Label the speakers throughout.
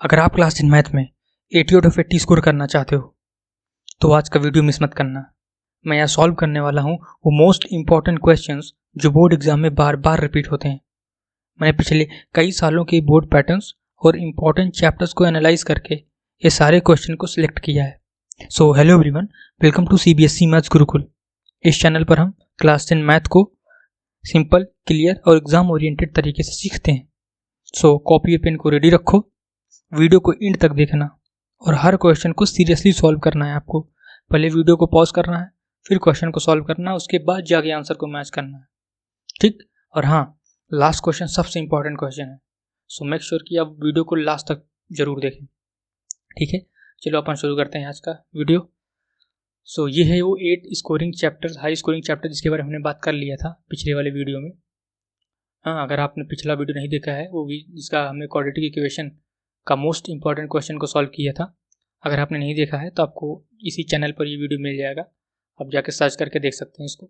Speaker 1: अगर आप class 10 math में 80 आउट ऑफ 80 स्कोर करना चाहते हो तो आज का वीडियो मिस मत करना। मैं यहाँ सॉल्व करने वाला हूँ वो मोस्ट इंपॉर्टेंट क्वेश्चंस जो बोर्ड एग्जाम में बार बार रिपीट होते हैं। मैंने पिछले कई सालों के बोर्ड पैटर्न्स और इम्पॉर्टेंट चैप्टर्स को एनालाइज करके ये सारे क्वेश्चन को सिलेक्ट किया है। So hello everyone, welcome to CBSE maths Gurukul. इस चैनल पर हम क्लास 10 मैथ को सिंपल, क्लियर और एग्जाम ओरिएंटेड तरीके से सीखते हैं। सो कॉपी और पेन को रेडी रखो, वीडियो को एंड तक देखना और हर क्वेश्चन को सीरियसली सॉल्व करना है। आपको पहले वीडियो को पॉज करना है, फिर क्वेश्चन को सॉल्व करना है, उसके बाद जाके आंसर को मैच करना है, ठीक। और हाँ, लास्ट क्वेश्चन सबसे इंपॉर्टेंट क्वेश्चन है, सो मेक श्योर कि आप वीडियो को लास्ट तक जरूर देखें, ठीक है। चलो अपन शुरू करते हैं आज का वीडियो। सो ये है वो 8 scoring chapters, high scoring chapter जिसके बारे में हमने बात कर लिया था पिछले वाले वीडियो में। हाँ, अगर आपने पिछला वीडियो नहीं देखा है वो भी, जिसका हमने क्वाड्रेटिक इक्वेशन का मोस्ट इंपॉर्टेंट क्वेश्चन को सॉल्व किया था, अगर आपने नहीं देखा है तो आपको इसी चैनल पर ये वीडियो मिल जाएगा, आप जाके सर्च करके देख सकते हैं इसको।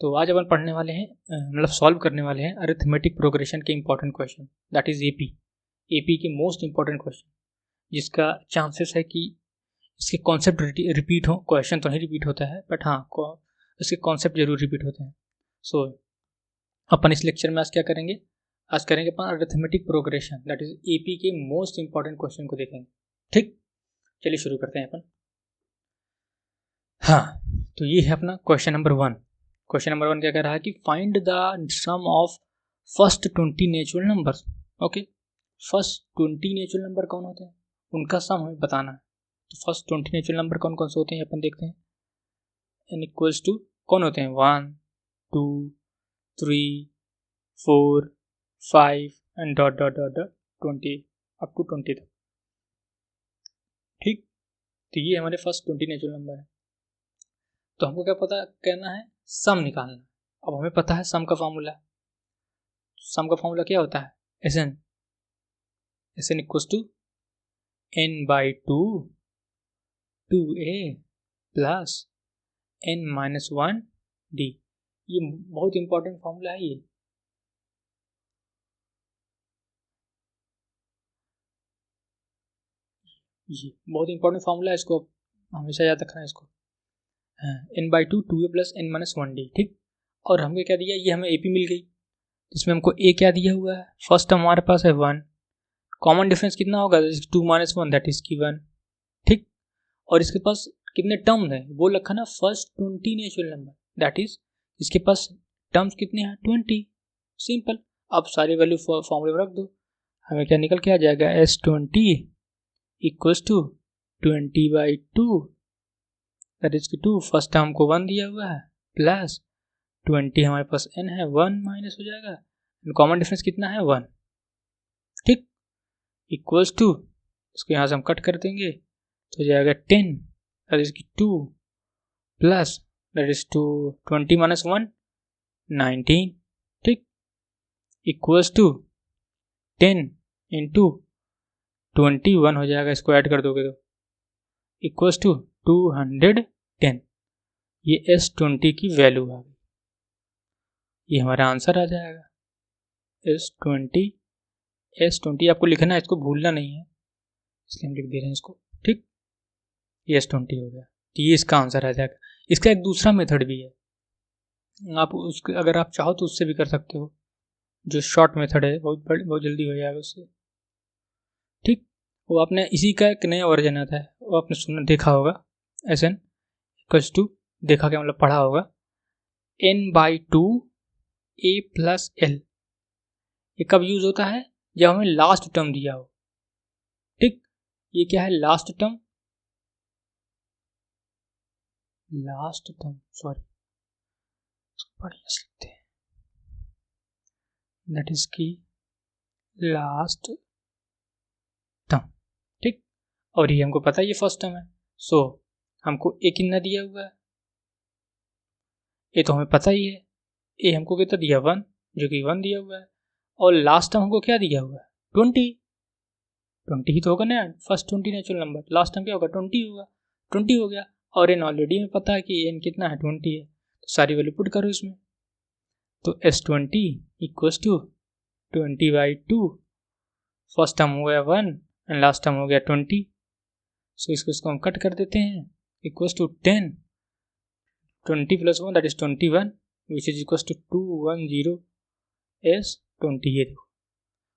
Speaker 1: तो आज अपन पढ़ने वाले हैं, मतलब सॉल्व करने वाले हैं अरिथमेटिक प्रोग्रेशन के important question, that is AP के मोस्ट इंपॉर्टेंट क्वेश्चन, जिसका चांसेस है कि इसके कॉन्सेप्ट रिपीट हो। क्वेश्चन तो नहीं रिपीट होता है बट हाँ, इसके कॉन्सेप्ट जरूर रिपीट होते हैं। सो अपन इस लेक्चर में आज क्या करेंगे, आज करेंगे अपन arithmetic progression, that is AP के मोस्ट इंपॉर्टेंट क्वेश्चन को देखेंगे, ठीक। चलिए शुरू करते हैं अपन। हाँ, तो ये है अपना क्वेश्चन नंबर 1। क्वेश्चन नंबर 1 क्या कह रहा है कि find the sum of first 20 natural numbers. Okay, first 20 natural number कौन होते हैं, उनका सम हमें बताना है। तो फर्स्ट 20 नेचुरल नंबर कौन कौन से होते हैं अपन देखते हैं। n इक्वल्स टू कौन होते हैं, 1 2 3 4 5 and dot dot dot dot 20 up to 20 तक, ठीक। तो ये हमारे फर्स्ट 20 नेचुरल नंबर है। तो हमको क्या पता करना है, सम निकालना। अब हमें पता है सम का फॉर्मूला, सम का फॉर्मूला क्या होता है, S N equals to n/2 2a plus n-1d। ये बहुत इंपॉर्टेंट फॉर्मूला है। ये बहुत इंपॉर्टेंट फॉर्मूला है, इसको हमेशा याद रखना है इसको। n/2 2a प्लस n-1d, ठीक। और हमको क्या दिया, ये हमें AP मिल गई, जिसमें हमको a क्या दिया हुआ है, फर्स्ट टर्म हमारे पास है 1, कॉमन डिफरेंस कितना होगा 2 - 1 दैट इज की 1, ठीक। और इसके पास कितने टर्म है वो लिखा ना, first 20 natural number, that is इसके पास टर्म्स कितने हैं 20, सिंपल। अब सारे वैल्यू फॉर्मूले में रख दो, हमें क्या निकल के आ जाएगा, S20 equals to 20/2 that is की 2, फर्स्ट टर्म को 1 दिया हुआ है, प्लस 20 हमारे पास n है, 1 माइनस हो जाएगा, कॉमन डिफरेंस कितना है 1, ठीक। इक्वल्स टू, इसको यहाँ से हम कट कर देंगे तो हो जाएगा 10 दैट इज की 2 प्लस दैट इज 2 20 माइनस 1 19, ठीक। इक्वल्स टू 10 इंटू 21 हो जाएगा, इसको ऐड कर दोगे तो इक्वल्स टू 210। ये S20 की वैल्यू आ गई, ये हमारा आंसर आ जाएगा। S20 आपको लिखना है, इसको भूलना नहीं है, इसलिए हम लिख दे रहे हैं इसको, ठीक। ये S20 हो गया, तो ये इसका आंसर आ जाएगा। इसका एक दूसरा मेथड भी है, आप उसके अगर आप चाहो तो उससे भी कर सकते हो, जो शॉर्ट मेथड है, बहुत जल्दी हो जाएगा उससे, ठीक। वो आपने इसी का एक नया वर्जन आता है, वो आपने सुना देखा होगा, SN इक्वल्स टू, देखा क्या मतलब पढ़ा होगा, n/2 a प्लस l। ये कब यूज होता है, जब हमें लास्ट टर्म दिया हो, ठीक। ये क्या है, लास्ट टर्म, सॉरी बढ़िया से लिखते हैं, दैट इज की लास्ट टर्म, ठीक। और ये हमको पता है ये फर्स्ट टर्म है, सो हमको a कितना दिया हुआ है, ये तो हमें पता ही है, a हमको कितना दिया 1, जो कि 1 दिया हुआ है, और लास्ट टर्म हमको क्या दिया हुआ है 20 ही तो होगा ना, first 20 natural number, last term क्या होगा 20 होगा, 20 हो गया। और n ऑलरेडी हमें पता है कि n कितना है 20 है, तो सारी वैल्यू पुट करो इसमें, तो S20 equals to 20/2, first term हो गया 1 एंड लास्ट टर्म हो गया 20, सो इसको हम कट कर देते हैं, equals to 10, 20 + 1 that is 21 which is equals to 210 is 20। ये देखो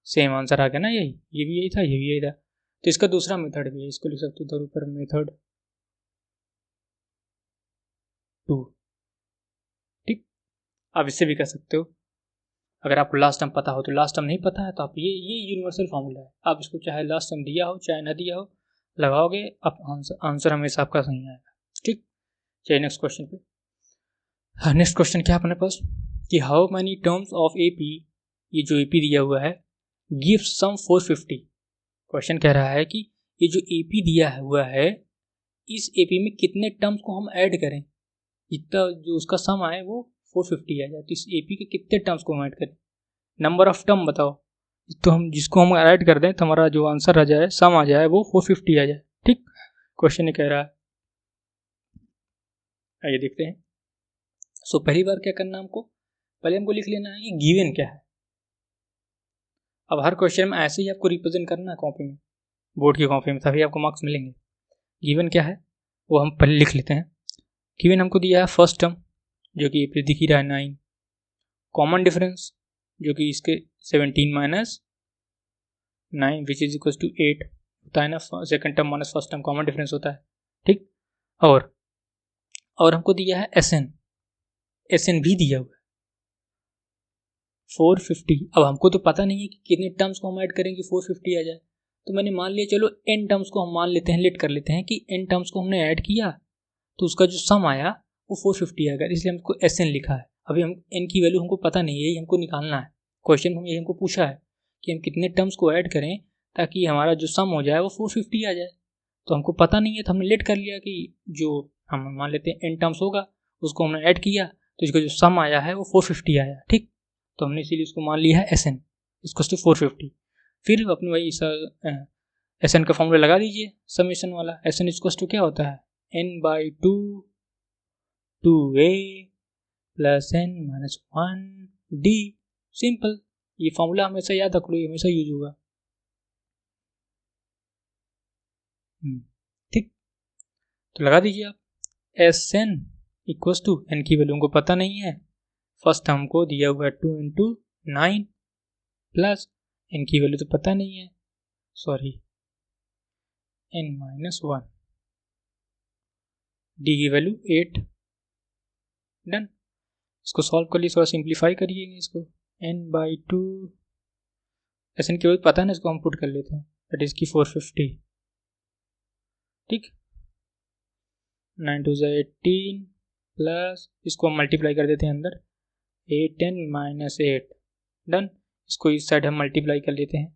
Speaker 1: सेम आंसर आ गया ना, ये भी यही था, ये भी यही था। तो इसका दूसरा मेथड भी है, इसको लिख सकते हो इधर ऊपर, मेथड 2। ठीक, आप इससे भी कर सकते हो। अगर आपको लास्ट टर्म पता हो तो, लास्ट टर्म नहीं पता है तो आप ये यूनिवर्सल फार्मूला है, आप इसको चाहे लास्ट टर्म दिया हो चाहे ना दिया हो, लगाओगे आप आंसर हमेशा आपका सही आएगा। ठीक, चलिए नेक्स्ट क्वेश्चन पे। हाँ, नेक्स्ट क्वेश्चन क्या अपने पास कि how many terms of AP, ये जो एपी दिया हुआ है, गिव्स सम 450। क्वेश्चन कह रहा है कि ये जो एपी दिया हुआ है, इस एपी में कितने टर्म्स को हम ऐड करें, जितना जो उसका सम आए वो 450 आ जाए। तो इस एपी के कितने टर्म्स को हम ऐड करें, नंबर ऑफ टर्म बताओ, तो हम जिसको हम ऐड कर दें तो हमारा जो आंसर आ जाए, सम आ जाए, वो 450 आ जाए। ठीक, क्वेश्चन ये कह रहा है, आइए देखते हैं। सो पहली बार क्या करना हमको, पहले हमको लिख लेना है कि गिवन क्या है। अब हर क्वेश्चन में ऐसे ही आपको रिप्रेजेंट करना है कॉपी में, बोर्ड की कॉपी में, तभी आपको मार्क्स मिलेंगे। गिवन क्या है वो हम पहले लिख लेते हैं। गिवन हमको दिया है फर्स्ट टर्म जो कि ये दिख ही रहा है 9, कॉमन डिफरेंस जो कि इसके 17 - 9 विच इज इक्वल टू 8 होता है ना, second term minus first term common difference होता है। ठीक, और हमको दिया है एसएन भी दिया हुआ है 450। अब हमको तो पता नहीं है कि कितने टर्म्स को हम ऐड करेंगे 450 आ जाए, तो मैंने मान लिया, चलो n टर्म्स को हम मान लेते हैं, लेट कर लेते हैं कि n टर्म्स को हमने ऐड किया तो उसका जो सम आया वो 450 आएगा, इसलिए हमको एसएन लिखा है। अभी हम n की वैल्यू हमको पता नहीं है, यही हमको निकालना है। क्वेश्चन में यही हमको पूछा है कि हम कितने टर्म्स को ऐड करें ताकि हमारा जो सम हो जाए वो 450 आ जाए, तो हमको पता नहीं है, तो हमने लेट कर लिया कि जो हम मान लेते हैं n टर्म्स होगा उसको हमने ऐड किया तो इसका जो सम आया है वो 450 आया। ठीक, तो हमने इसीलिए इसको मान लिया है एसएन इसको 450। फिर अपने वही एसएन का फॉर्मूला लगा दीजिए समेशन वाला। एसएन इसको क्या होता है, n/2 2a + n-1d। सिंपल, ये फॉर्मूला हमेशा याद रख लो, ये हमेशा यूज होगा। ठीक, तो लगा दीजिए आप, एसएन इक्वल्स टू, एन की वैल्यू हमको पता नहीं है, फर्स्ट हमको दिया हुआ है 2 × 9 प्लस n की वैल्यू तो पता नहीं है, सॉरी n-1, d की वैल्यू 8। डन, इसको सॉल्व कर लिए, थोड़ा सिंप्लीफाई करिएगा इसको, n/2 एसएन की वैल्यू पता है ना, इसको हम पुट कर लेते हैं, दैट इज की 450। ठीक, 9 × 2 = 18 प्लस इसको हम मल्टीप्लाई कर देते हैं अंदर, 8n - 8। डन, इसको इस साइड हम मल्टीप्लाई कर लेते हैं,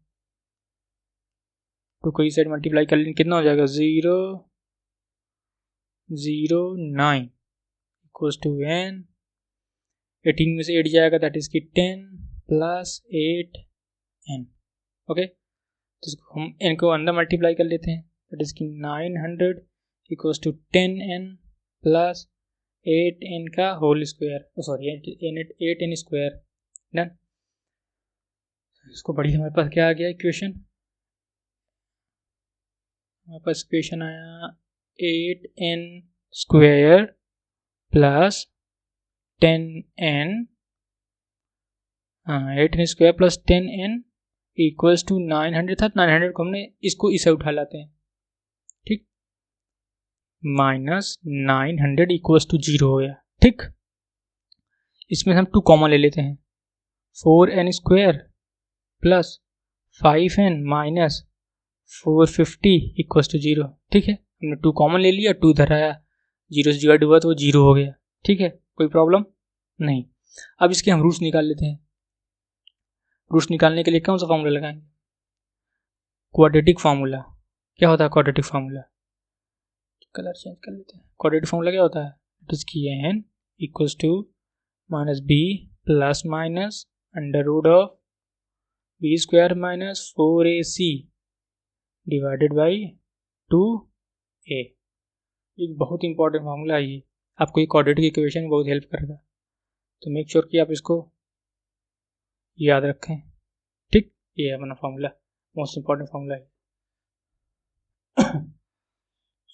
Speaker 1: तो कोई साइड मल्टीप्लाई कर लेंगे कितना हो जाएगा, 0 0 9 इक्वल्स टू n, 18 में से 8 जाएगा दैट इज की 10 + 8n। ओके, तो इसको हम n को अंदर मल्टीप्लाई कर लेते हैं, दैट इज की 900 इक्वल्स टू 10n + 8n का whole square, sorry 8n square. Done, इसको बढ़िया, हमारे पास क्या आ गया इक्वेशन, हमारे पास इक्वेशन आया 8n square plus 10n, 8n square plus 10n equals to 900 था, 900 को हमने इसको इसे उठा लाते हैं। ठीक, -900 इक्वल्स टू 0 हो गया। ठीक, इसमें हम 2 कॉमन ले लेते हैं, 4n square plus 5n minus 450 equals to 0। ठीक है, हमने 2 कॉमन ले लिया, 2 इधर आया, 0 से डिवाइड हुआ तो वो 0 हो गया। ठीक है, कोई प्रॉब्लम नहीं। अब इसके हम रूट्स निकाल लेते हैं। रूट्स निकालने के लिए कौन सा फॉर्मूला लगाएंगे, क्वाड्रेटिक फार्मूला। क्या होता है क्वाड्रेटिक फार्मूला, कलर चेंज कर लेते हैं। क्वाड्रेटिक फार्मूला क्या होता है, इट इज की n equals to -b plus minus √of b square minus 4ac divided by 2a। एक बहुत इंपॉर्टेंट फार्मूला है ये, आपको ये क्वाड्रेटिक इक्वेशन में बहुत हेल्प करेगा, तो मेक श्योर कि आप इसको याद रखें। ठीक, ये है अपना फार्मूला, मोस्ट इंपॉर्टेंट फार्मूला है।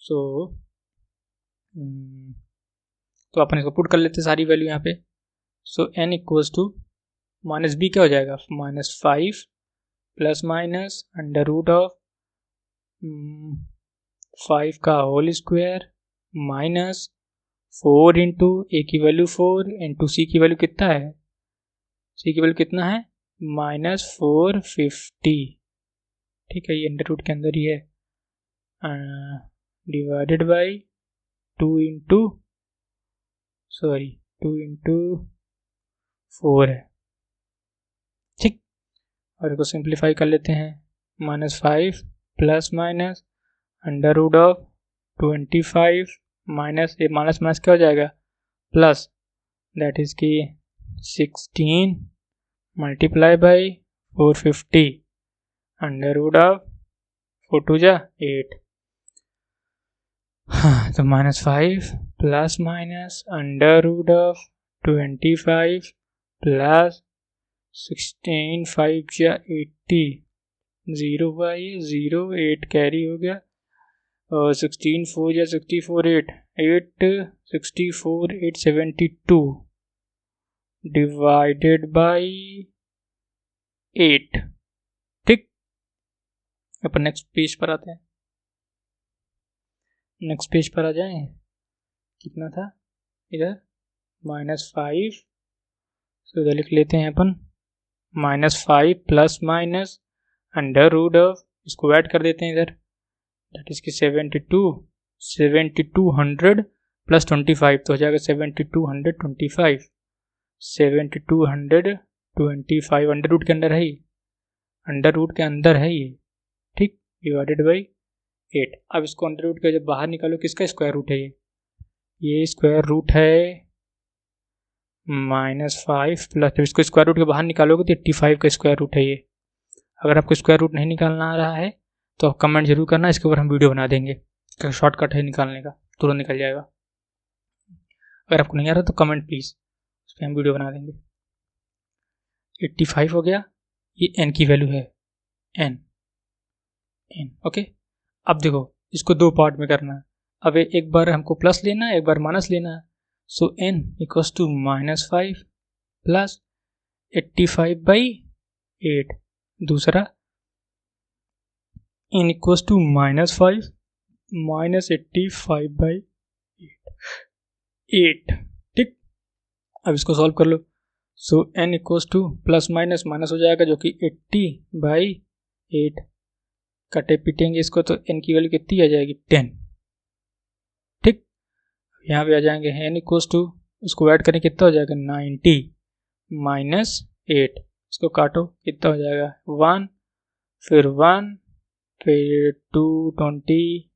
Speaker 1: सो तो अपन इसको पुट कर लेते हैं सारी वैल्यू यहाँ पे। So n equals to minus B क्या हो जाएगा, -5 plus minus under root of 5 का whole square minus 4 into A की वैल्यू 4 इंटू सी की वैल्यू कितना है, सी की वैल्यू कितना है -450। ठीक है, ये अंडर रूट के अंदर ही है, डिवाइडेड बाई 2 इंटू 4 है। ठीक, और इसको सिंप्लीफाई कर लेते हैं, -5 plus minus under root of 25 minus ये माइनस माइनस क्या हो जाएगा प्लस, दैट इज की 16 multiply by 450 under root of 4 2 जा 8। हाँ, तो -5 plus minus under root of 25 plus 16 5 जा 80, 0 बाई 0 8 कैरी हो गया, और 16 4 या 64 8 64 872 डिवाइडेड बाई 8। ठीक, अपन नेक्स्ट पेज पर आते हैं। नेक्स्ट पेज पर आ जाएं, कितना था इधर -5, तो इधर लिख लेते हैं अपन -5 plus minus under root of, इसको ऐड कर देते हैं इधर, दैट इज की 7200 प्लस 25 तो हो जाएगा 7225 अंडर रूट के अंदर है ये, अंडर रूट के अंदर है ये। ठीक, डिवाइडेड बाई 8। अब इसको अंडर रूट के जब बाहर निकालो, किसका स्क्वायर रूट है ये स्क्वायर रूट है -5 प्लस, जब इसको स्क्वायर रूट के बाहर निकालोगे तो 85 का स्क्वायर रूट है ये। अगर आपको स्क्वायर रूट नहीं निकालना आ रहा है तो आप कमेंट जरूर करना, इसके ऊपर हम वीडियो बना देंगे, क्योंकि शॉर्टकट है निकालने का, तुरंत निकल जाएगा। अगर आपको नहीं आ रहा तो कमेंट प्लीज़, उस पर हम वीडियो बना देंगे। 85 हो गया, ये n की वैल्यू है, n ओके। अब देखो इसको दो पार्ट में करना है, अब एक बार हमको प्लस लेना है, एक बार माइनस लेना है। सो n इक्वल्स टू -5 प्लस 85/8, दूसरा n इक्वल्स टू -5 माइनस 85/8। ठीक, अब इसको सॉल्व कर लो। सो n equals two plus minus minus हो जाएगा, जो कि 80/8, कटे पीटेंगे इसको तो n की वैल्यू कितनी आ जाएगी 10। ठीक, यहाँ पे आ जाएंगे n इक्वल्स टू, इसको ऐड करें कितना हो जाएगा 90 माइनस 8, इसको काटो कितना हो जाएगा 1, फिर 1, फिर 220,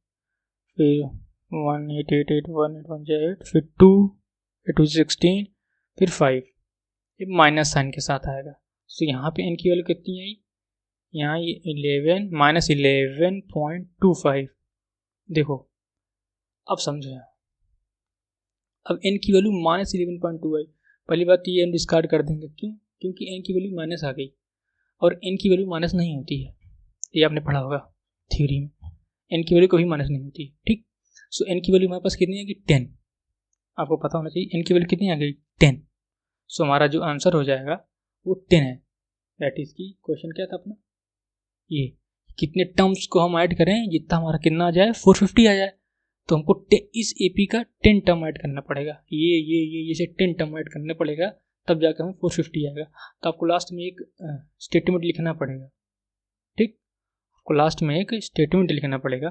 Speaker 1: फिर 1 8 8 8 1 8 1 8, फिर 2 2 16, फिर 5, ये माइनस साइन के साथ आएगा। तो यहाँ पे n की वैल्यू कितनी आई, यहाँ ये 11 माइनस 11.25। देखो अब समझो, अब n की वैल्यू -11.2 आई। पहली बात तो ये हम डिस्कार्ड कर देंगे, क्यों, क्योंकि n की वैल्यू माइनस आ गई, और n की वैल्यू माइनस नहीं होती है, ये आपने पढ़ा होगा थ्योरी में, n की वैल्यू कभी माइनस नहीं होती। ठीक, सो n की वैल्यू हमारे पास कितनी आ गई 10, आपको पता होना चाहिए n की वैल्यू कितनी आ गई 10। सो हमारा जो आंसर हो जाएगा वो 10 है। दैट इज की क्वेश्चन क्या था अपना, ये कितने टर्म्स को हम ऐड करें जितना हमारा कितना आ जाए 450 आ जाए, तो हमको इस एपी का 10 टर्म ऐड करना पड़ेगा, ये से 10 टर्म ऐड करना पड़ेगा, तब जाकर हमें 450 आएगा। तो आपको लास्ट में एक स्टेटमेंट लिखना पड़ेगा। ठीक, आपको लास्ट में एक स्टेटमेंट लिखना पड़ेगा,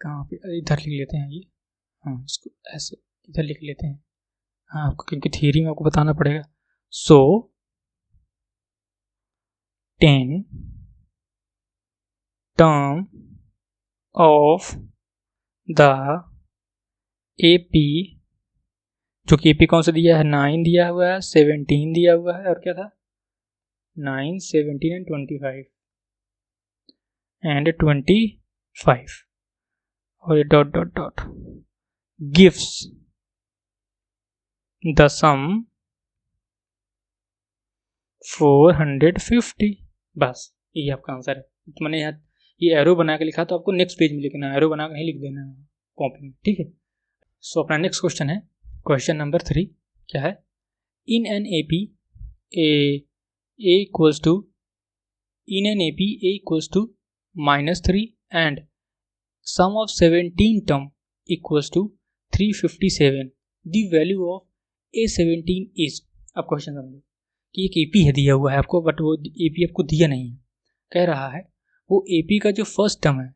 Speaker 1: कहाँ पे, इधर लिख लेते हैं ये, हाँ इसको ऐसे इधर लिख लेते हैं, हाँ आपको क्योंकि थियरी में आपको बताना पड़ेगा। सो 10 टर्म ऑफ द एपी, जो कि एपी कौन सा दिया है 9 दिया हुआ है, 17 दिया हुआ है, और क्या था 9 17 एंड 25 एंड 25, और ये dot dot dot gives the sum 450। बस ये आपका आंसर है। तो मैंने यहाँ ये एरो बना के लिखा तो आपको नेक्स्ट पेज में लिखना है, एरो बना के नहीं लिख देना है कॉपी में, ठीक है। सो अपना नेक्स्ट क्वेश्चन है क्वेश्चन नंबर 3। क्या है? In an A P A equals to -3 and sum of 17 term equals to 357. The value of A17 is। अब क्वेश्चन समझो कि एक एपी है दिया हुआ है आपको, बट वो एपी आपको दिया नहीं है। कह रहा है वो एपी का जो फर्स्ट टर्म है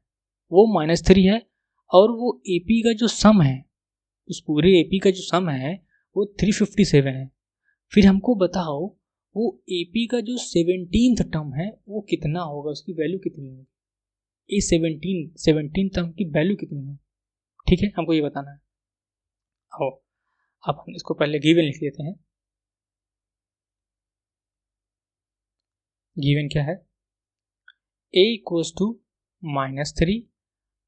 Speaker 1: वो -3 है और वो एपी का जो सम है, उस पूरे एपी का जो सम है वो 357 है। फिर हमको बताओ वो एपी का जो 17th टर्म है वो कितना होगा, उसकी वैल्यू कितनी होगी। ए 17 टर्म की वैल्यू कितनी होगी, ठीक है, हमको ये बताना है। आओ अब हम इसको पहले गिवन लिख लेते हैं। गिवन क्या है? a इक्वल्स टू -3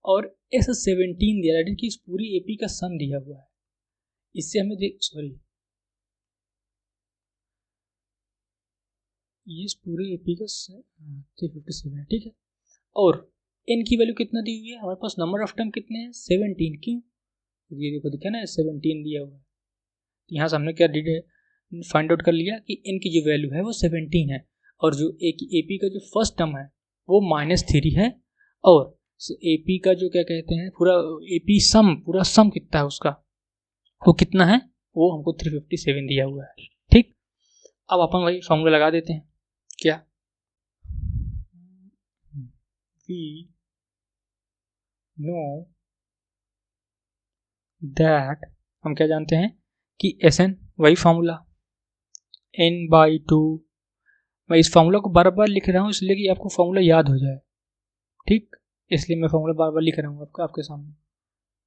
Speaker 1: और S17 दिया है कि इस पूरी एपी का सम दिया हुआ है। इससे हमें इस पूरे एपी का 357 है, ठीक है। और n की वैल्यू कितना दी हुई है हमारे पास? नंबर ऑफ टर्म कितने हैं? 17। क्यों? ये देखो दिखा ना 17 दिया हुआ है। यहाँ से हमने क्या फाइंड आउट कर लिया कि n की जो वैल्यू है वो 17 है और जो एपी का जो फर्स्ट टर्म है वो -3 है और एपी का जो क्या कहते हैं पूरा एपी सम, पूरा सम कितना है उसका, वो कितना है, वो हमको 357 दिया हुआ है, ठीक। अब अपन वही फॉर्मूला लगा देते हैं। क्या? we know that, हम क्या जानते हैं कि Sn, वही फॉर्मूला n/2। मैं इस फॉर्मूला को बार बार लिख रहा हूँ इसलिए कि आपको फॉर्मूला याद हो जाए, ठीक, इसलिए मैं फॉर्मूला बार बार लिख रहा हूँ आपके सामने,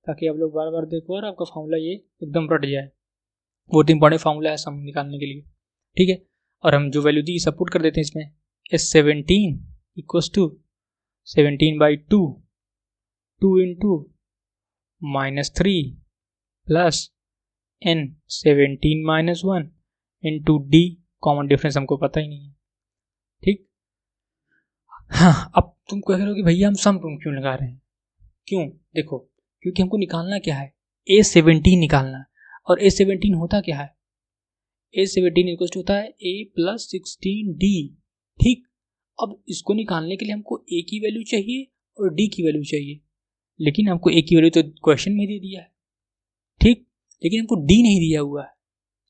Speaker 1: ताकि आप लोग बार बार देखो और आपका फॉर्मूला ये एकदम रट जाए। बहुत इंपॉर्टेंट फॉर्मूला है सम निकालने के लिए, ठीक है। और हम जो वैल्यू दी सपोर्ट कर देते हैं इसमें। S17 equals to 17/2 2 into -3 plus n 17 - 1 into d, common difference हमको पता ही नहीं है, ठीक। हाँ, अब तुम कह रहे हो कि भैया हम सम क्यों लगा रहे हैं? क्यों? देखो, क्योंकि हमको निकालना क्या है, A17 निकालना है। और A17 होता क्या है? A17 इक्वल टू होता है A + 16D, ठीक। अब इसको निकालने के लिए हमको A की वैल्यू चाहिए और D की वैल्यू चाहिए, लेकिन हमको A की वैल्यू तो क्वेश्चन में दे दिया है, ठीक, लेकिन हमको D नहीं दिया हुआ है।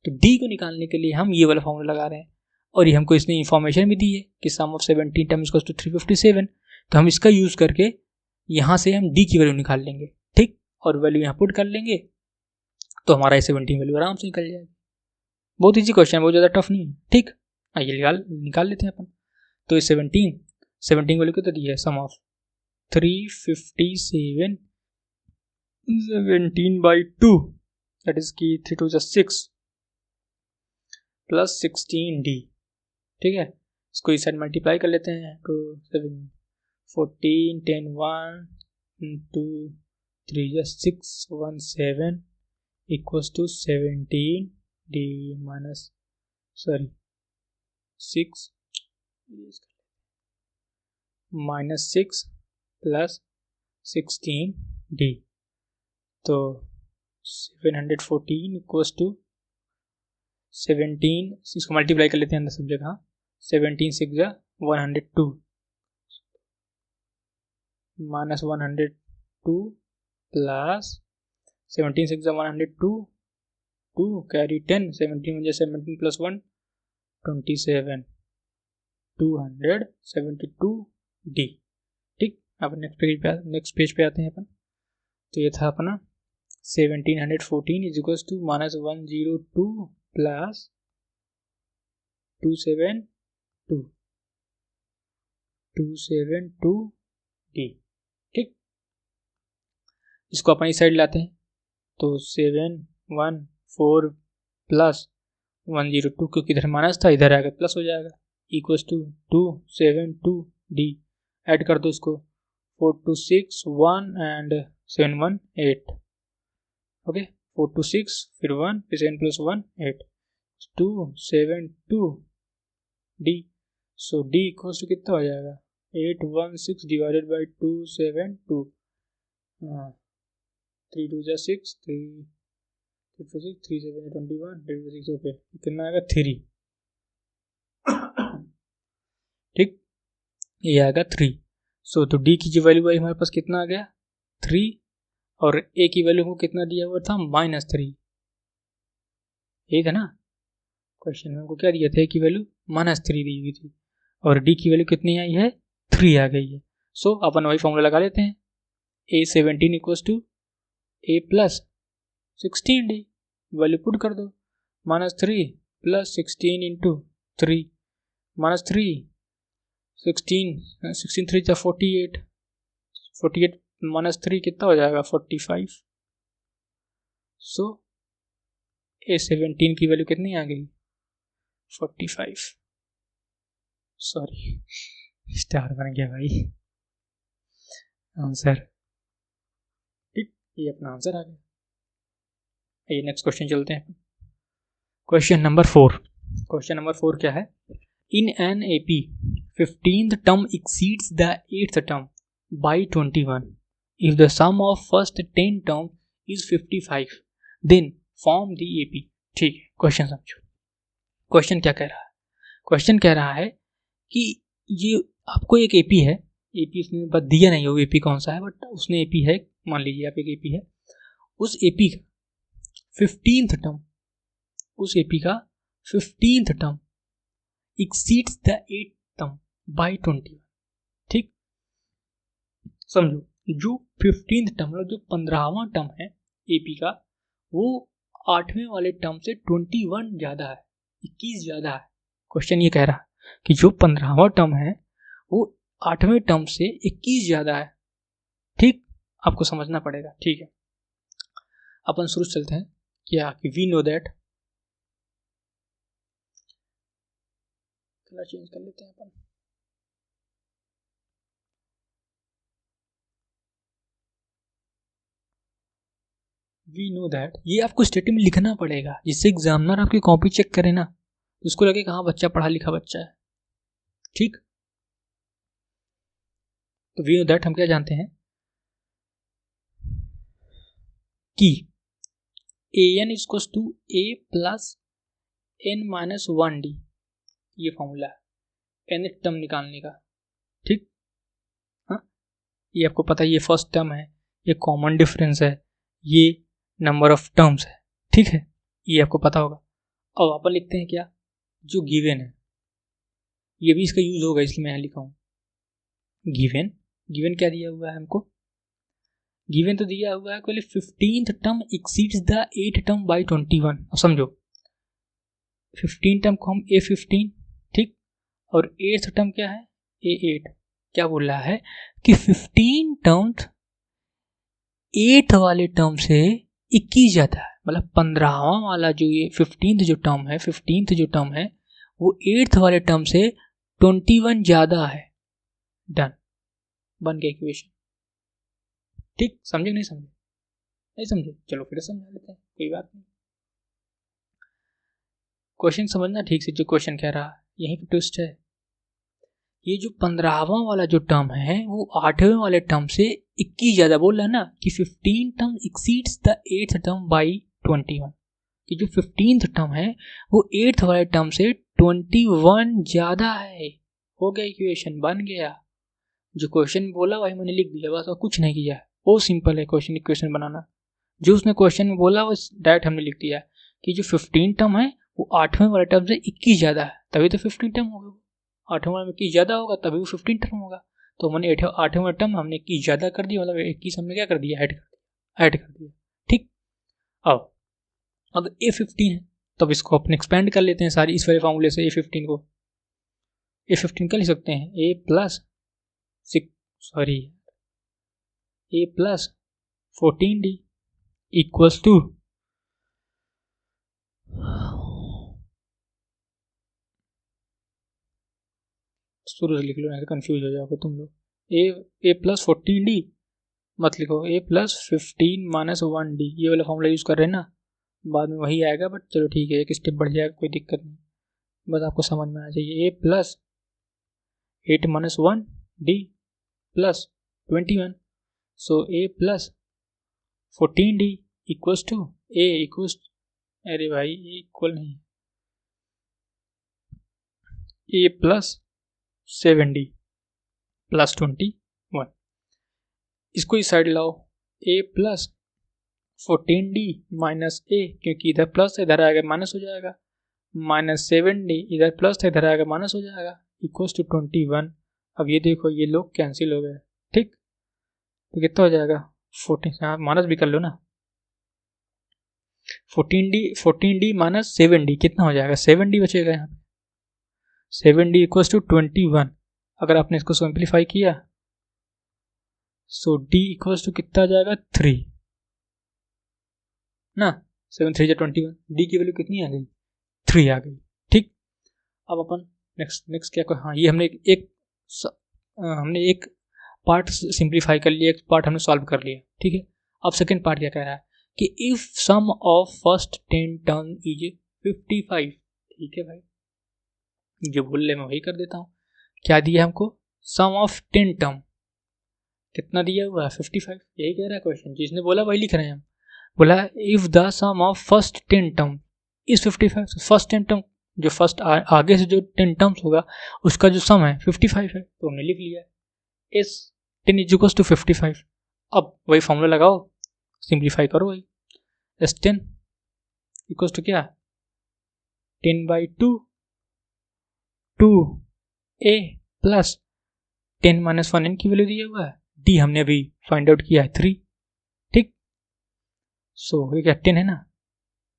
Speaker 1: तो D को निकालने के लिए हम ये वाला फॉर्मूला लगा रहे हैं और ये हमको इसने इन्फॉर्मेशन भी दी है कि सम ऑफ 17 टर्म इक्वल्स टू 357। तो हम इसका यूज़ करके यहाँ से हम D की वैल्यू निकाल लेंगे, ठीक, और वैल्यू यहाँ पुट कर लेंगे तो हमारा A17 वैल्यू आराम से निकल जाएगी। बहुत ईजी क्वेश्चन है, बहुत ज़्यादा टफ नहीं है, ठीक। आइए निकाल लेते हैं अपन। तो ये 17 वैल्यू कितना दी है? सम ऑफ 357 17/2 दैट इज की 3 2 6 प्लस 16D, ठीक है। इसको इस साइड मल्टीप्लाई कर लेते हैं। 2 7 14 10 1 2 3 6 1 7 equals to 17D minus 6 plus 16D। तो 714 इक्वल्स टू 17, इसको मल्टीप्लाई कर लेते हैं अंदर सब जगह। 17 6 102 माइनस 102 प्लस 17 6 102 2 कैरी 10 17 में 17 प्लस 1 27 272D, ठीक। अब नेक्स्ट पेज पे आते हैं अपन। तो ये था अपना 1714 is equals to minus 102 plus 272D, ठीक। इसको अपन इस साइड लाते हैं तो 714 प्लस 102, क्योंकि इधर माइनस था इधर आएगा प्लस हो जाएगा, इक्वल्स टू 272D। ऐड कर दो इसको, 4 2 6 1 एंड 7 1 8, ओके, 4 2 6 फिर 1 फिर 7 plus 1 8 272D। So D equals to कितना हो जाएगा 816 डिवाइडेड बाई 272, 3 2 जा 6, 3 6 3 7 21, 6 ओके, कितना आएगा 3, ठीक, ये आएगा 3। सो तो डी की जो वैल्यू आई हमारे पास कितना आ गया 3, और ए की वैल्यू को कितना दिया हुआ था -3, यही था ना क्वेश्चन में, हमको क्या दिया था, ए की वैल्यू -3 दी हुई थी और डी की वैल्यू कितनी आई है 3 आ गई है। सो अपन वही फॉर्मूला लगा लेते हैं, A17 equals to A plus 16D, value put कर दो, -3 प्लस 16 इंटू 3, -3 16 3 जा 48, 48 -3 कितना हो जाएगा 45। सो A17 की वैल्यू कितनी आ गई 45, सॉरी स्टार बन गया भाई आंसर, ठीक, ये अपना आंसर आ गया। ये नेक्स्ट क्वेश्चन चलते हैं, क्वेश्चन नंबर 4। क्वेश्चन नंबर 4 क्या है, in an AP 15th term exceeds the 8th term by 21 if the sum of first 10 term is 55 then form the AP। ठीक है, क्वेश्चन समझो, क्वेश्चन क्या कह रहा है, क्वेश्चन कह रहा है कि ये आपको एक एपी है, एपी उसने बस दिया नहीं हो एपी कौन सा है, बट उसने एपी है, मान लीजिए आप एक एपी है, उस एपी का 15th टर्म, उस एपी का 15th term exceeds the 8th term by 21, ठीक, समझो, जो 15th टर्म मतलब जो 15वां टर्म है एपी का, वो 8वें वाले टर्म से 21 ज्यादा है, 21 ज्यादा है। क्वेश्चन ये कह रहा है कि जो 15वां टर्म है वो 8वें टर्म से 21 ज्यादा है, ठीक, आपको समझना पड़ेगा, ठीक है। अपन शुरू चलते हैं, क्या कि we know that, colour change कर लेते हैं अपन, वी नो दैट, ये आपको स्टेटमेंट लिखना पड़ेगा जिससे एग्जामिनर आपकी कॉपी चेक करे ना, उसको लगे कहाँ बच्चा पढ़ा लिखा बच्चा है, ठीक। तो वी नो दैट हम क्या जानते हैं कि an equals to a plus n-1d, ये फॉर्मूला है nth टर्म निकालने का, ठीक, हाँ, ये आपको पता है, ये फर्स्ट टर्म है, ये कॉमन डिफरेंस है, ये नंबर ऑफ टर्म्स है, ठीक है, ये आपको पता होगा। अब अपन लिखते हैं क्या, जो गिवन है, ये भी इसका यूज होगा इसलिए मैं यहाँ लिखा हूँ गिवन। गिवन क्या दिया हुआ है हमको, गिवन तो दिया हुआ है कि 15th term exceeds the 8th term by 21। अब समझो 15 टर्म को हम A15, ठीक, और 8th टर्म क्या है A8। क्या बोल रहा है कि 15 टर्म्स 8th वाले टर्म से 21 ज्यादा है, मतलब 15वां वाला जो ये 15th जो टर्म है, 15th जो टर्म है वो 8th वाले टर्म से 21 ज्यादा है। डन, बन गया इक्वेशन, ठीक, समझे नहीं समझे, नहीं समझे, चलो फिर समझा लेते हैं, कोई बात नहीं। क्वेश्चन समझना ठीक से, जो क्वेश्चन कह रहा है यहीं पे ट्विस्ट है, ये जो 15वां वाला जो टर्म है वो 8वें वाले टर्म से 21 ज्यादा बोल रहा है ना, कि 15 term exceeds the 8th term by 21, कि जो 15th टर्म है वो 8th वाले टर्म से 21 ज्यादा है। हो गया, इक्वेशन बन गया, जो क्वेश्चन बोला वही मैंने लिख दिया, बस और कुछ नहीं किया, बहुत सिंपल है क्वेश्चन इक्वेशन बनाना। जो उसने क्वेश्चन में बोला वो डायरेक्ट हमने लिख दिया कि जो 15 टर्म है वो 8वें वाले टर्म से 21 ज्यादा है, तभी तो 15 टर्म होगा, 8वें वाले में 21 ज्यादा होगा तभी वो 15 टर्म होगा। तो मैंने 8वें टर्म हमने 21 ज्यादा कर दिया, मतलब 21 हमने क्या कर दिया, ऐड कर दिया, ठीक। अब A15 है तो अब इसको अपन एक्सपेंड कर लेते हैं सारी इस वाले फॉर्मूले से, A15 को A15 क्या लिख सकते हैं, A plus 14D equals to शुरू से लिख लो, नहीं कंफ्यूज हो जाओगे तुम लोग। A प्लस 14D मत लिखो, A प्लस 15-1D, ये वाला फॉर्मूला यूज कर रहे हैं ना, बाद में वही आएगा, बट चलो ठीक है, एक स्टेप बढ़ जाएगा, कोई दिक्कत नहीं, बस आपको समझ में आना चाहिए। A plus 8-1 D plus 21. So A plus 14D equals to A equals, अरे भाई A इक्वल नहीं, A plus 7D plus 21. इसको इस साइड लाओ, A plus 14D minus A, क्योंकि इधर प्लस इधर आएगा माइनस हो जाएगा, माइनस 7D इधर प्लस इधर आएगा माइनस हो जाएगा, इक्वल्स टू 21. अब ये देखो ये लोग कैंसिल हो गए, ठीक, तो कितना हो जाएगा 14, हाँ माइनस भी कर लो ना, 14D माइनस 7D कितना हो जाएगा, 7D बचेगा यहाँ पे, 7D इक्वल्स टू 21. अगर आपने इसको सिंप्लीफाई किया सो D इक्वल्स टू कितना आ जाएगा 3 ना, 7 3 21, D की वैल्यू कितनी आ गई 3 आ गई, ठीक. अब अपन नेक्स्ट क्या, हाँ ये हमने एक पार्ट सिंप्लीफाई कर लिया, एक पार्ट हमने सॉल्व कर लिया, ठीक है. अब सेकंड पार्ट क्या कह रहा है कि if sum of first 10 term is 55, ठीक है भाई, जो बोल रहे मैं वही कर देता हूँ. क्या दिया हमको, सम ऑफ 10 टर्म कितना दिया हुआ है 55, यही कह रहा है क्वेश्चन, जिसने बोला वही लिख रहे हैं हम. बोला if the sum of first 10 term is 55, first 10 term जो फर्स्ट आगे से जो 10 टर्म्स होगा उसका जो सम है 55 है, तो हमने लिख लिया इस 10 इज इक्वल्स टू 55. अब वही फॉर्मूला लगाओ, सिंप्लीफाई करो वही, एस 10 इक्वल्स टू क्या 10/2 2a प्लस 10 माइनस 1 n की वैल्यू दिया हुआ है, d हमने अभी फाइंड आउट किया है 3, ठीक. सो ये क्या 10 है ना,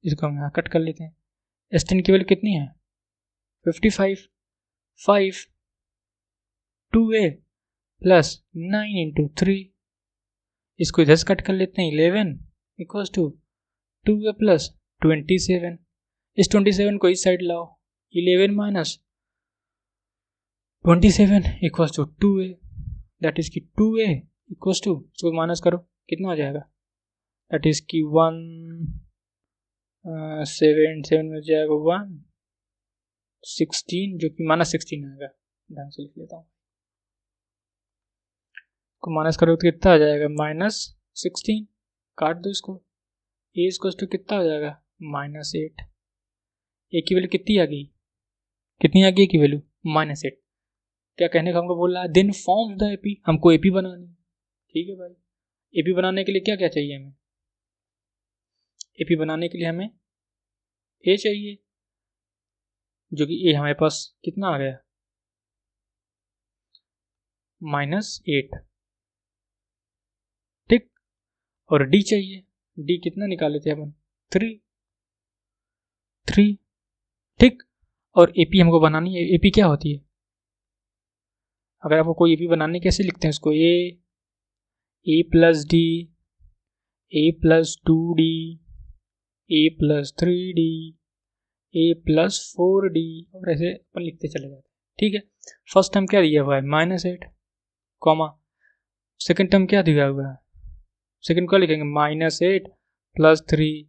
Speaker 1: इसको हम यहाँ कट कर लेते हैं. एस 10 की वैल्यू कितनी है 55, 5 2a प्लस 9 इंटू 3, इसको इधर से कट कर लेते हैं 11 इक्वल्स टू 2a प्लस 27. इस 27 को इस साइड लाओ, 11 minus 27 equals to 2a, that is की 2a इक्वल्स टू, इसको माइनस करो कितना हो जाएगा, दैट इज की 1 7 में जाएगा 1 16, जो कि माइनस 16 आएगा, ढंग से लिख लेता हूँ, को माइनस करो तो कितना आ जाएगा माइनस 16, काट दो इसको, ए इक्वल्स टू कितना हो जाएगा -8. ए की वैल्यू कितनी आ गई, कितनी आ गई की वैल्यू -8. क्या कहने का हमको बोल रहा है, देन फॉर्म द एपी, हमको एपी बनानी, ठीक है भाई. एपी बनाने के लिए क्या क्या चाहिए हमें, एपी बनाने के लिए हमें ए चाहिए, जो कि ए हमारे पास कितना आ गया -8, ठीक. और डी चाहिए, डी कितना निकाले थे अपन 3, ठीक. और एपी हमको बनानी है, एपी क्या होती है, अगर आपको कोई एपी बनाने कैसे लिखते हैं उसको, ए प्लस डी, ए प्लस 2d, ए प्लस 3d, ए प्लस 4d, और ऐसे अपन लिखते चले जाते हैं, ठीक है. फर्स्ट टर्म क्या दिया हुआ है -8, कॉमा सेकेंड टर्म क्या दिया हुआ है, सेकेंड क्या लिखेंगे -8 प्लस 3,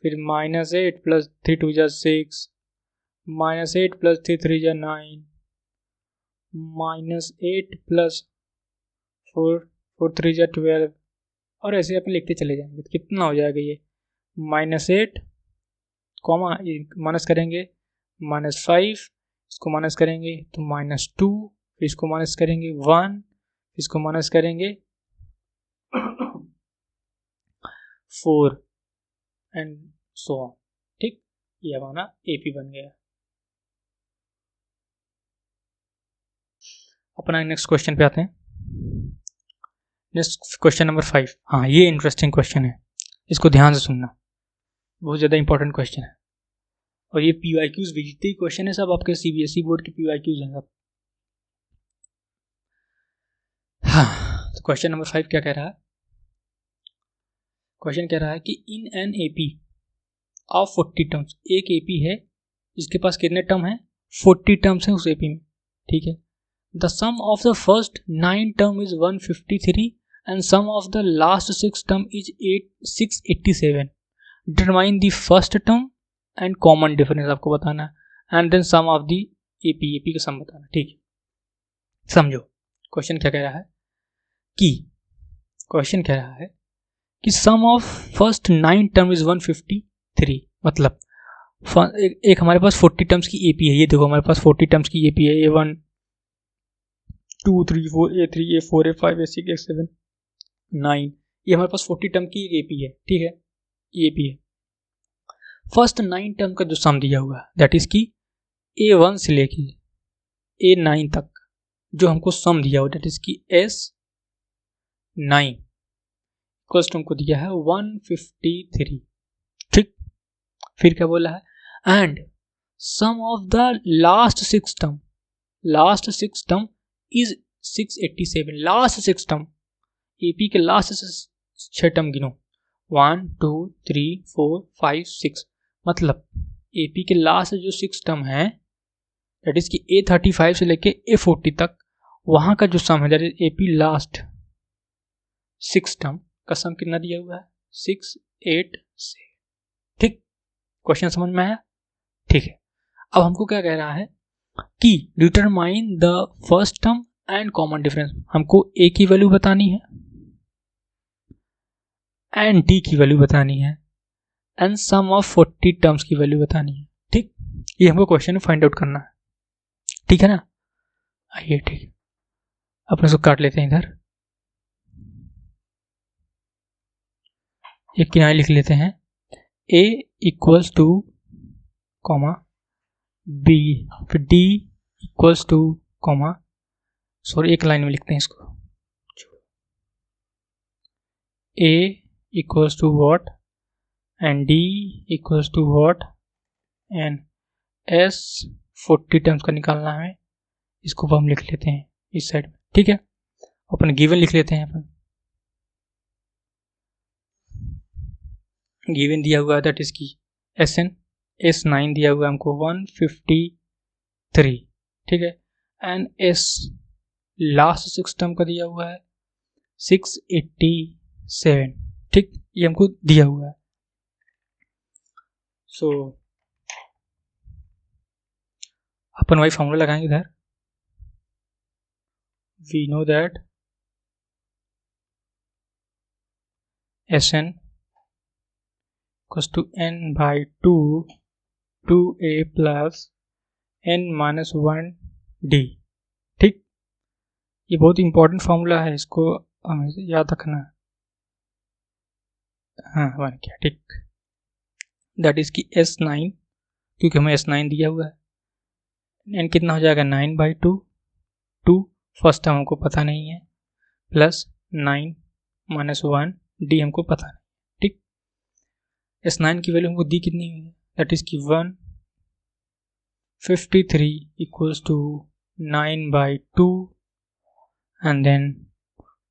Speaker 1: फिर -8 प्लस 3 2 जा 6, -8 प्लस 3 3 जा 9, -8 प्लस 4 4 3 जा 12, और ऐसे अपन लिखते चले जाएंगे. तो कितना हो जाएगा ये -8 कॉमा माइनस करेंगे -5, इसको माइनस करेंगे तो -2, फिर इसको माइनस करेंगे 1, इसको माइनस करेंगे 4 एंड सो ऑन, ठीक. ये हमारा एपी बन गया. अपना नेक्स्ट क्वेश्चन पे आते हैं. Next question number 5. हाँ ये इंटरेस्टिंग क्वेश्चन है, इसको ध्यान से सुनना, बहुत ज़्यादा इंपॉर्टेंट क्वेश्चन है. और ये PYQs भी जितने क्वेश्चन है सब आपके CBSE बोर्ड के PYQs हैं सब. हाँ तो क्वेश्चन नंबर 5 क्या कह रहा है, क्वेश्चन कह रहा है कि in an AP of 40 terms, एक AP है जिसके पास कितने टर्म है 40 टर्म्स हैं उस AP में, ठीक है. The sum of the first 9 term is 153 and sum of the last 6 term is 687. Determine the first term and common difference आपको बताना है, and then sum of the AP का सम बताना, ठीक है. समझो क्वेश्चन क्या कह रहा है कि सम ऑफ फर्स्ट 9 टर्म इज 153। मतलब एक हमारे पास 40 टर्म्स की एपी है। ये देखो हमारे पास 40 टर्म्स की एपी है, A1 2 3 4 A3 A4 A5 A6 A7 9। ये हमारे पास 40 टर्म की एपी है, ठीक है, ये एपी है। फर्स्ट 9 टर्म का जो सम दिया हुआ है दैट इज की A1 से लेके A9 तक जो हमको सम दिया हुआ दैट इज की S9 इक्वल्स टू हमको दिया है 153। ठीक, फिर क्या बोला है, and sum of the last 6 term is 687। Last 6 term, AP के लास्ट 6 टर्म गिनो, 1 2 3 4 5 6। मतलब एपी के लास्ट जो 6 टर्म है दैट इज की A35 से लेके A40 तक, वहां का जो सम है that is AP last 6 term का सम कितना दिया हुआ है, 687। ठीक, क्वेश्चन समझ में आया? ठीक है, अब हमको क्या कह रहा है कि determine the first term and common difference. हमको ए की वैल्यू बतानी है एंड डी की वैल्यू बतानी है एंड सम ऑफ 40 टर्म्स की वैल्यू बतानी है। ठीक, ये हमको क्वेश्चन में फाइंड आउट करना है, ठीक है ना। आइए, ठीक, अपने इसको काट लेते हैं, इधर एक किनारे लिख लेते हैं, A equals to comma B, फिर D equals to comma, sorry एक लाइन में लिखते हैं इसको, A equals to what and D equals to what and S 40 terms का निकालना है, इसको हम लिख लेते हैं इस साइड में। ठीक है, अपन गिवन लिख लेते हैं। अपन गिवन दिया हुआ है दैट इज की S9 दिया हुआ है हमको 153। ठीक है, एंड S लास्ट 6 टर्म का दिया हुआ है 687। ठीक, ये हमको दिया हुआ है। सो अपन वही फॉर्मूला लगाएंगे इधर, we know that Sn equals to n by 2a plus n minus 1d। ठीक, ये बहुत इंपॉर्टेंट फॉर्मूला है, इसको हमें याद रखना है। हाँ, बन गया। ठीक, दैट इज की S9, क्योंकि हमें S9 दिया हुआ है, n कितना हो जाएगा 9/2 फर्स्ट टर्म हमको पता नहीं है, प्लस 9 माइनस 1 d हमको पता नहीं। ठीक, S9 की वैल्यू हमको दी कितनी हुई है दैट इज की 153 equals to 9/2 and then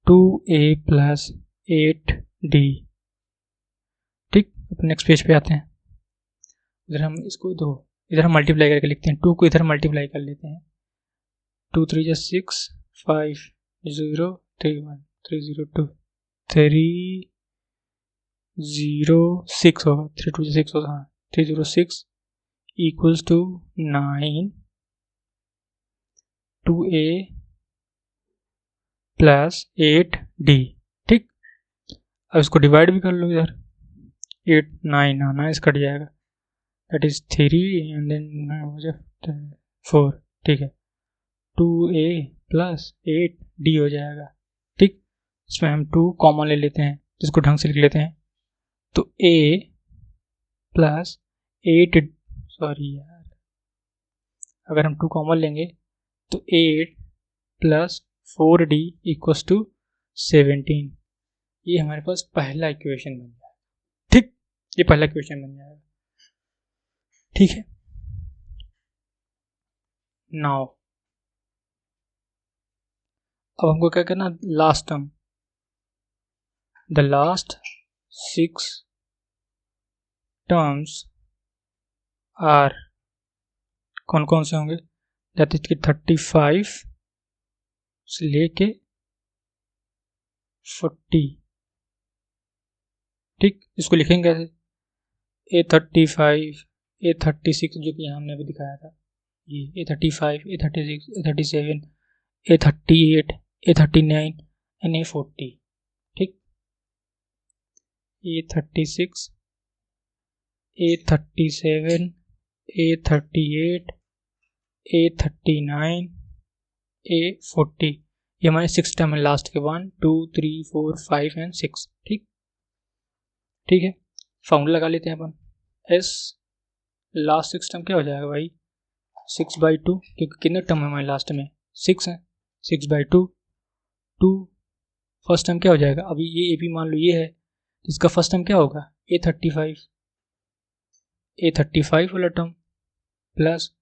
Speaker 1: 2a plus 8d। ठीक, अपन नेक्स्ट पेज पे आते हैं। इधर हम इसको दो, इधर हम मल्टीप्लाई करके लिखते हैं, 2 को इधर मल्टीप्लाई कर लेते हैं, 2 3 जा 6 5 0 3 1 3 0 2 3 0 6 होगा, 3 2 6 होगा, 306 equals to 9 2a plus 8d। ठीक, अब इसको डिवाइड भी कर लो, इधर 8 9 आना, इस कट जाएगा दैट इज 3 एंड देन हो जाए 4। ठीक है, 2a प्लस 8d हो जाएगा। ठीक, इसमें हम 2 कॉमन ले लेते हैं, जिसको ढंग से लिख लेते हैं, तो a प्लस 8, सॉरी यार, अगर हम 2 कॉमन लेंगे तो 8 प्लस 4d इक्वल्स टू 17। ये हमारे पास पहला इक्वेशन बन जाएगा। ठीक, ये पहला इक्वेशन बन जाएगा। ठीक है, नाउ अब हमको क्या करना, last term, the last 6 terms are, कौन कौन से होंगे, दैट इज 35 से लेके 40। ठीक, इसको लिखेंगे कैसे, A35 A36 जो कि हमने अभी दिखाया था, ये A35 A36 A37 A38 A39 and A40, ठीक। A36, A37, A38, A39, A40, ये हमारे 6 टर्म है लास्ट के, 1 2 3 4 5 एंड 6, ठीक। ठीक है, फॉर्मूला लगा लेते हैं अपन। एस लास्ट 6 टर्म क्या हो जाएगा भाई, 6/2, क्योंकि कितने टर्म है हमारे लास्ट में, 6 है, 6/2, 2 फर्स्ट टर्म क्या हो जाएगा, अभी ये ए पी मान लो ये है, इसका फर्स्ट टर्म क्या होगा, A35 वाला टर्म प्लस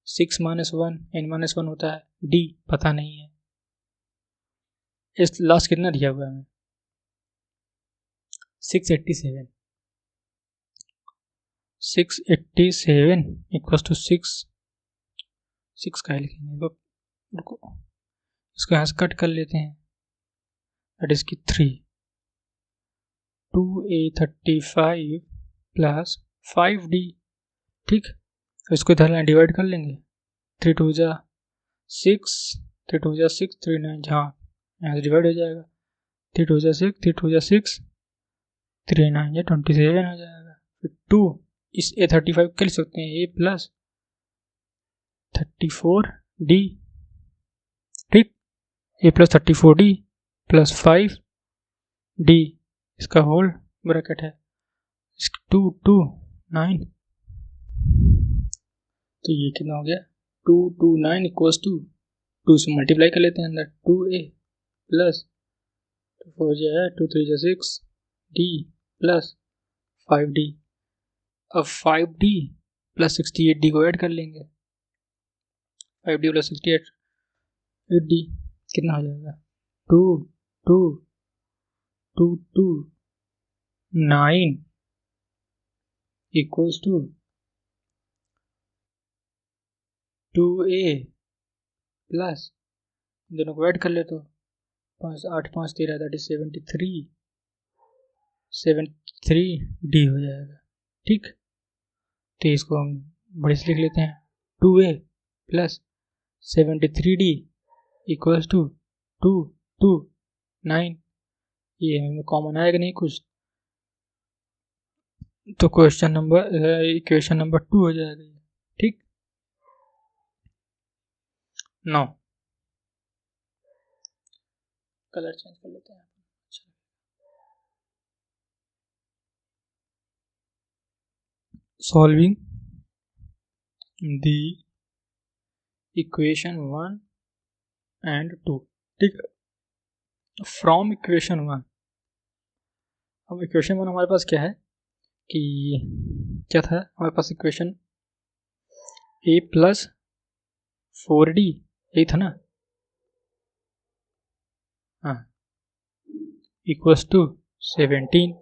Speaker 1: 6 - 1 n-1 होता है, डी पता नहीं है। इस लास्ट कितना दिया हुआ है हमें, 687 इक्वल्स टू 6 का लिखेंगे, रुको इसको यहाँ से कट कर लेते हैं, दैट इज की 3, 2A35 प्लस 5D, ठीक। इसको इधर डिवाइड कर लेंगे, 3 2 जा 6, 3 2 जा 6, 3 9, हाँ यहाँ से डिवाइड हो जाएगा, 3 2 जा 6, 3 2 जा 6, 3 9 या 27 हो जाएगा। फिर 2 इस A35 कर सकते हैं, A प्लस 34D, ठीक, A plus 34D plus 5D, इसका होल ब्रैकेट है, 2 2 9, तो ये कितना हो गया, 2 2 9 इक्वल्स टू 2 से मल्टीप्लाई कर लेते हैं अंदर, 2A प्लस 4 जाए 2 3 जा 6 D प्लस 5D। अब 5D प्लस 68D को ऐड कर लेंगे, 5D प्लस 68 8D कितना हो जाएगा, 2 2 2 2 9 इक्वल्स टू 2A प्लस दोनों को ऐड कर ले तो 5 8 5 13, दैट इज 73D हो जाएगा, ठीक। तो इसको हम बड़े से लिख लेते हैं, 2A plus 73D equals to 2 2 9, ये हमें कॉमन आएगा नहीं कुछ, तो इक्वेशन नंबर 2 हो जाएगा, ठीक। 9 कलर चेंज कर लेते हैं, सॉल्विंग द इक्वेशन 1 एंड 2, ठीक है, फ्रॉम इक्वेशन 1। अब इक्वेशन 1 हमारे पास क्या है कि क्या था हमारे पास इक्वेशन, A प्लस 4D यही था ना, हाँ, इक्वल्स टू 17,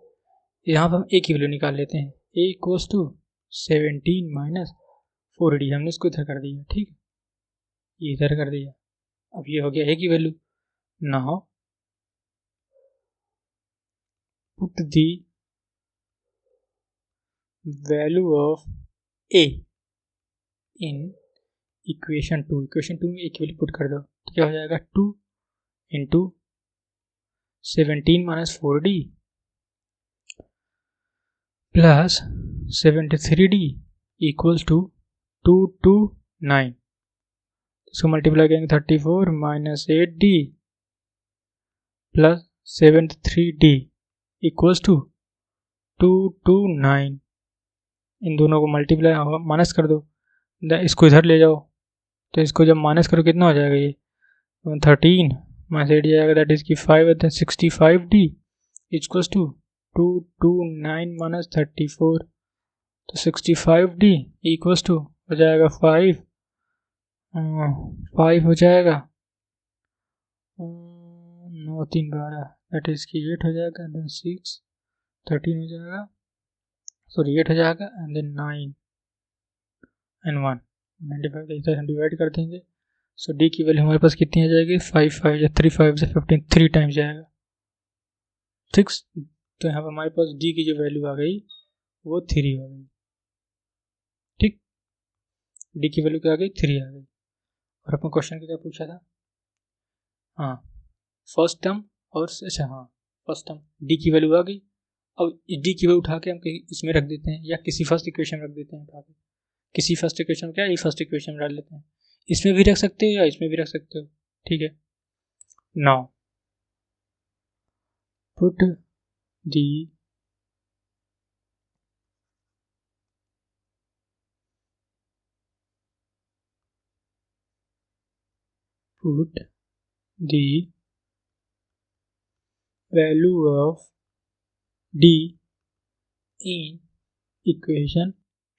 Speaker 1: यहाँ पर हम A की वैल्यू निकाल लेते हैं, A equals to 17 minus 4D, हमने इसको इधर कर दिया, ठीक, ये इधर कर दिया, अब ये हो गया A की value. Now put the value of A in equation 2, equation 2 में A की वैल्यू पुट कर दो, तो क्या हो जाएगा, 2 into 17 minus 4D plus 73D equals to 229, इसको मल्टीप्लाई करेंगे 34 minus 8D plus 73D equals to 229, इन दोनों को मल्टीप्लाई माइनस कर दो, इसको इधर ले जाओ, तो इसको जब माइनस करो कितना हो जाएगा, ये 13 माइनस 8 जाएगा, दैट इज की 5 then 65D equals to 229 minus 34, तो 65D इक्वल्स टू हो जाएगा 5 हो जाएगा, 9 3 12, दैट इज की 8 हो जाएगा, देन 6 13 हो जाएगा, सॉरी 8 हो जाएगा, एंड देन 9 एंड 1 95 इधर हम डिवाइड कर देंगे, सो D की वैल्यू हमारे पास कितनी आ जाएगी, 5 5 या 3 5 से 15, 3 टाइम्स जाएगा, ठीक। तो यहाँ पर हमारे पास D की जो वैल्यू आ गई वो 3 हो गई, ठीक, D की वैल्यू क्या आ गई, 3 आ गई। और अपन क्वेश्चन क्या पूछा था, हाँ फर्स्ट टर्म और अच्छा हाँ फर्स्ट टर्म डी की वैल्यू आ गई। अब डी की वैल्यू उठा के हम इसमें रख देते हैं या किसी फर्स्ट इक्वेशन में रख देते हैं उठा के। किसी फर्स्ट इक्वेशन में क्या ये फर्स्ट इक्वेशन में डाल लेते हैं। इसमें भी रख सकते हो या इसमें भी रख सकते हो, ठीक है। Now put the value of d in equation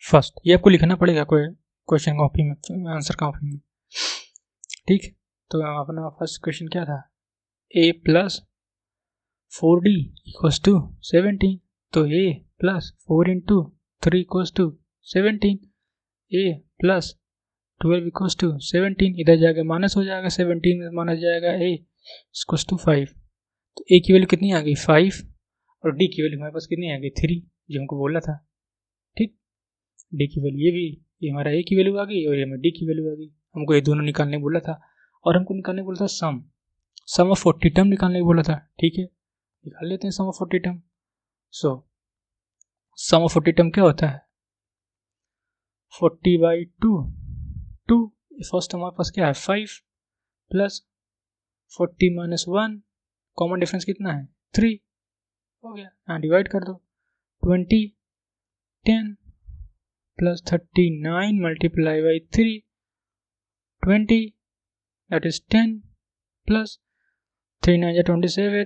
Speaker 1: first. ये आपको लिखना पड़ेगा कोई क्वेश्चन कॉपी में, आंसर कॉपी में, ठीक। तो अपना फर्स्ट क्वेश्चन क्या था, a plus 4d equals to 17। तो a plus 4 into 3 equals to 17, a plus 12 equals to 17, इधर जाकर माइनस हो जाएगा, 17 में माइनस जाएगा a इक्वल्स टू 5। तो a की वैल्यू कितनी आ गई 5 और d की वैल्यू हमारे पास कितनी आ गई 3, जो हमको बोला था, ठीक। d की वैल्यू ये हमारा a की वैल्यू आ गई और ये हमारा d की वैल्यू आ गई। हमको ये दोनों निकालने बोला था और हमको निकालने बोला था सम ऑफ 40 टर्म निकालने बोला था, ठीक है। निकाल लेते हैं sum of 40 term. So sum of 40 term क्या होता है, 40/2 फर्स्ट हमारे पास क्या है 5 प्लस 40 माइनस 1, कॉमन डिफरेंस कितना है 3, हो गया। यहाँ डिवाइड कर दो, 20 10 plus 39 multiply by 3 20, that is 10 plus 3 9 is 27,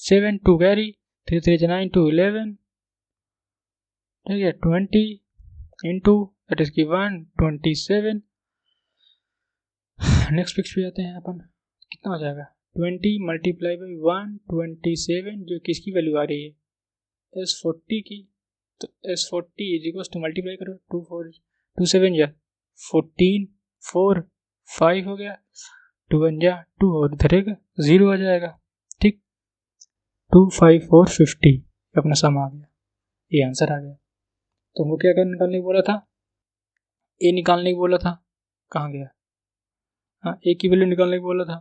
Speaker 1: 7 2 carry, 3 3 is 9 2 11, ठीक है। 20 into that is given 27। Next pics पे आते हैं अपन, कितना हो जाएगा 20 मल्टीप्लाई बाई 127, जो किसकी वैल्यू आ रही है S40 की। तो S40 is equal to multiply करो 2 7 जा 14 4 5 हो गया, 2 1 जा 2 और इधर 0 आ जाएगा, ठीक। 2 5 4 50 अपना सम आ गया, ये आंसर आ गया। तो हमको क्या करने निकालने को बोला था, ए निकालने को बोला था, कहाँ गया, हाँ ए की वैल्यू निकालने को बोला था,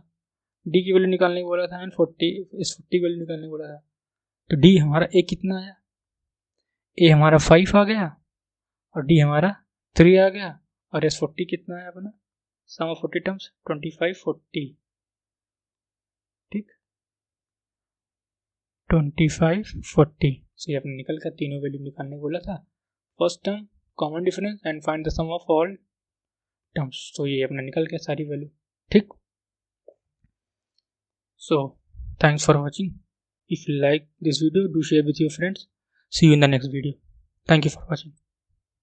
Speaker 1: डी की वैल्यू निकालने को बोला था एंड 40 की वैल्यू निकालने को बोला था। तो डी हमारा ए कितना आया, ए हमारा 5 आ गया और डी हमारा 3 आ गया और S40 कितना है अपना, सम ऑफ 40 टर्म्स 25 40, ठीक 25 40। सो ये अपने निकल कर तीनों वैल्यू निकालने को बोला था, first term common difference and find the sum of all terms. तो ये अपना निकल के सारी वैल्यू, ठीक। So thanks for watching. If you like this video, do share with your friends. See you in the next video. Thank you for watching.